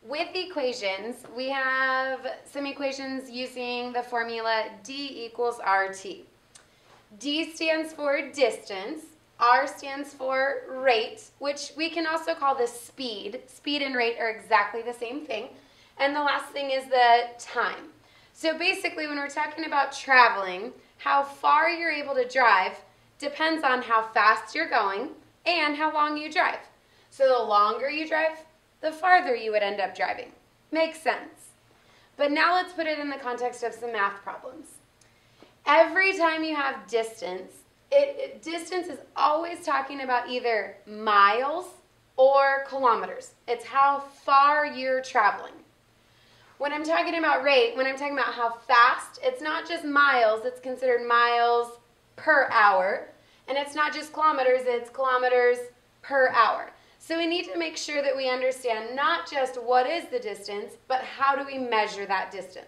with equations, we have some equations using the formula D equals RT. D stands for distance, R stands for rate, which we can also call the speed. Speed and rate are exactly the same thing. And the last thing is the time. So basically when we're talking about traveling, how far you're able to drive depends on how fast you're going and how long you drive. So the longer you drive, the farther you would end up driving. Makes sense. But now let's put it in the context of some math problems. Every time you have distance, distance is always talking about either miles or kilometers. It's how far you're traveling. When I'm talking about rate, when I'm talking about how fast, it's not just miles, it's considered miles per hour. And it's not just kilometers, it's kilometers per hour. So we need to make sure that we understand not just what is the distance, but how do we measure that distance.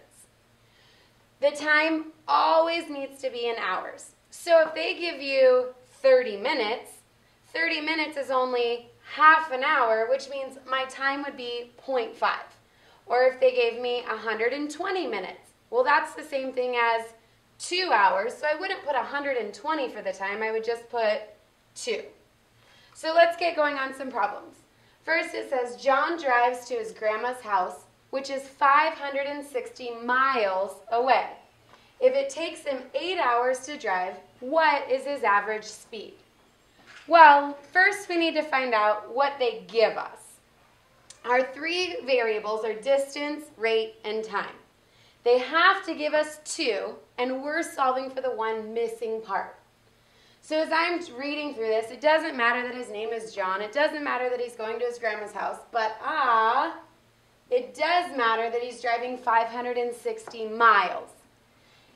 The time always needs to be in hours. So if they give you 30 minutes is only half an hour, which means my time would be 0.5. Or if they gave me 120 minutes, well, that's the same thing as 2 hours, so I wouldn't put 120 for the time, I would just put 2. So let's get going on some problems. First it says, John drives to his grandma's house, which is 560 miles away. If it takes him 8 hours to drive, what is his average speed? Well, first we need to find out what they give us. Our three variables are distance, rate, and time. They have to give us 2, and we're solving for the one missing part. So as I'm reading through this, it doesn't matter that his name is John. It doesn't matter that he's going to his grandma's house. But it does matter that he's driving 560 miles.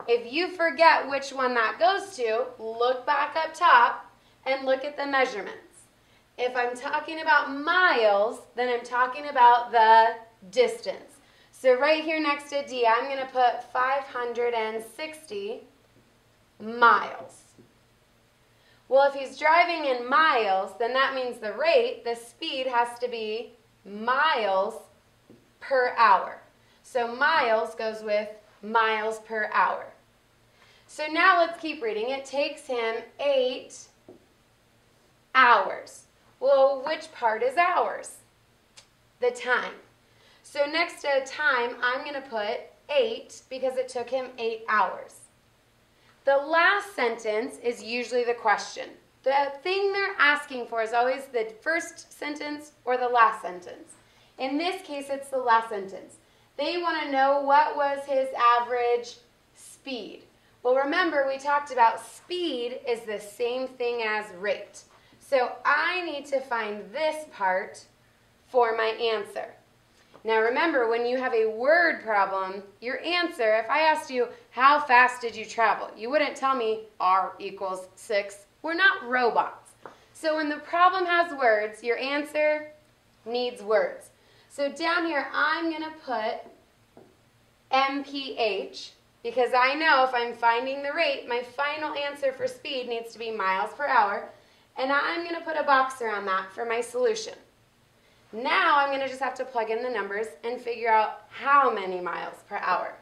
If you forget which one that goes to, look back up top and look at the measurements. If I'm talking about miles, then I'm talking about the distance. So right here next to D, I'm going to put 560 miles. Well, if he's driving in miles, then that means the rate, the speed, has to be miles per hour. So miles goes with miles per hour. So now let's keep reading. It takes him 8 hours. Well, which part is hours? The time. So next to time, I'm going to put 8 because it took him 8 hours. The last sentence is usually the question. The thing they're asking for is always the first sentence or the last sentence. In this case, it's the last sentence. They want to know what was his average speed. Well, remember, we talked about speed is the same thing as rate. So I need to find this part for my answer. Now remember, when you have a word problem, your answer, if I asked you, how fast did you travel? You wouldn't tell me R equals 6. We're not robots. So when the problem has words, your answer needs words. So down here, I'm going to put MPH, because I know if I'm finding the rate, my final answer for speed needs to be miles per hour, and I'm going to put a box around that for my solution. Now I'm going to just have to plug in the numbers and figure out how many miles per hour.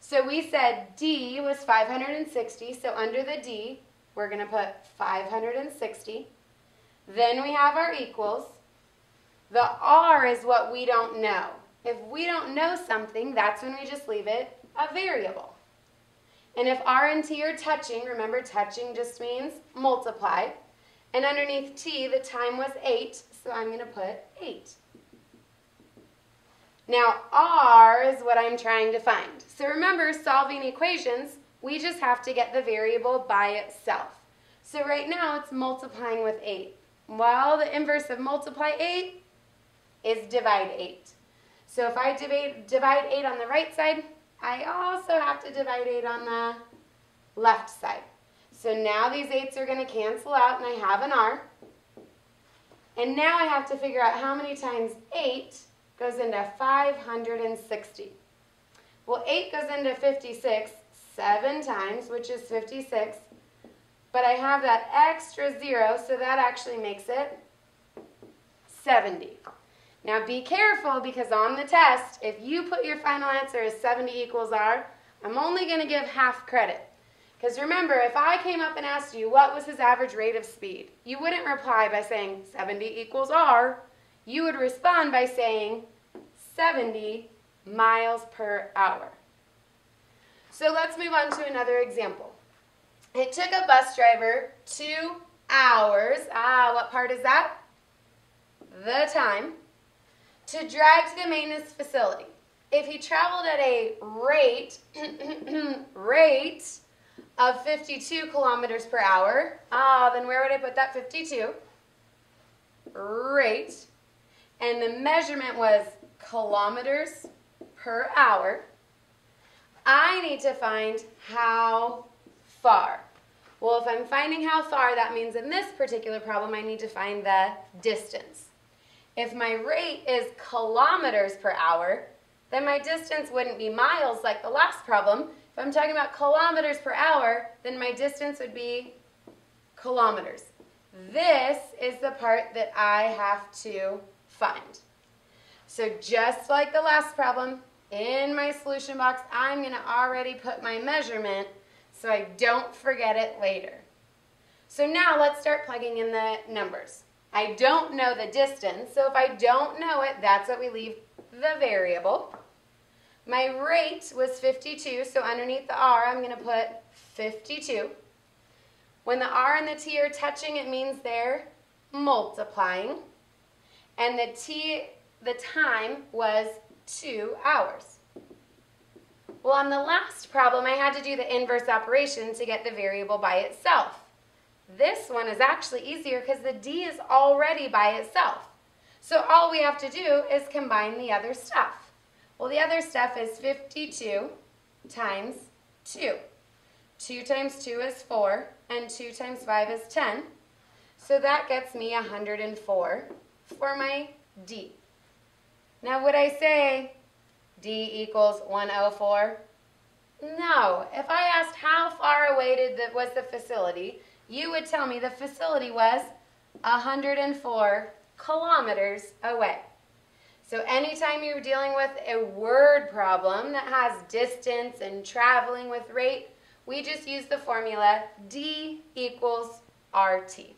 So we said D was 560, so under the D, we're going to put 560. Then we have our equals. The R is what we don't know. If we don't know something, that's when we just leave it a variable. And if R and T are touching, remember touching just means multiply. And underneath T, the time was 8, so I'm going to put 8. Now, R is what I'm trying to find. So remember, solving equations, we just have to get the variable by itself. So right now, it's multiplying with 8. Well, the inverse of multiply 8 is divide 8. So if I divide 8 on the right side, I also have to divide 8 on the left side. So now these 8s are going to cancel out, and I have an R. And now I have to figure out how many times 8 goes into 560. Well, 8 goes into 56 7 times, which is 56. But I have that extra 0, so that actually makes it 70. Now be careful, because on the test, if you put your final answer as 70 equals R, I'm only going to give half credit. Because remember, if I came up and asked you what was his average rate of speed, you wouldn't reply by saying 70 equals R. You would respond by saying 70 miles per hour. So let's move on to another example. It took a bus driver 2 hours, what part is that? The time, to drive to the maintenance facility. If he traveled at a rate, of 52 kilometers per hour, then where would I put that 52? Rate. And the measurement was kilometers per hour. I need to find how far. Well, if I'm finding how far, that means in this particular problem, I need to find the distance. If my rate is kilometers per hour, then my distance wouldn't be miles like the last problem. If I'm talking about kilometers per hour, then my distance would be kilometers. This is the part that I have to find. So just like the last problem, in my solution box, I'm going to already put my measurement so I don't forget it later. So now let's start plugging in the numbers. I don't know the distance, so if I don't know it, that's what we leave the variable. My rate was 52, so underneath the R, I'm going to put 52. When the R and the T are touching, it means they're multiplying. And the time was 2 hours. Well, on the last problem, I had to do the inverse operation to get the variable by itself. This one is actually easier because the D is already by itself. So all we have to do is combine the other stuff. Well, the other stuff is 52 times 2. 2 times 2 is 4, and 2 times 5 is 10. So that gets me 104 for my D. Now, would I say D equals 104? No. If I asked how far away was the facility, you would tell me the facility was 104 kilometers away. So anytime you're dealing with a word problem that has distance and traveling with rate, we just use the formula D equals RT.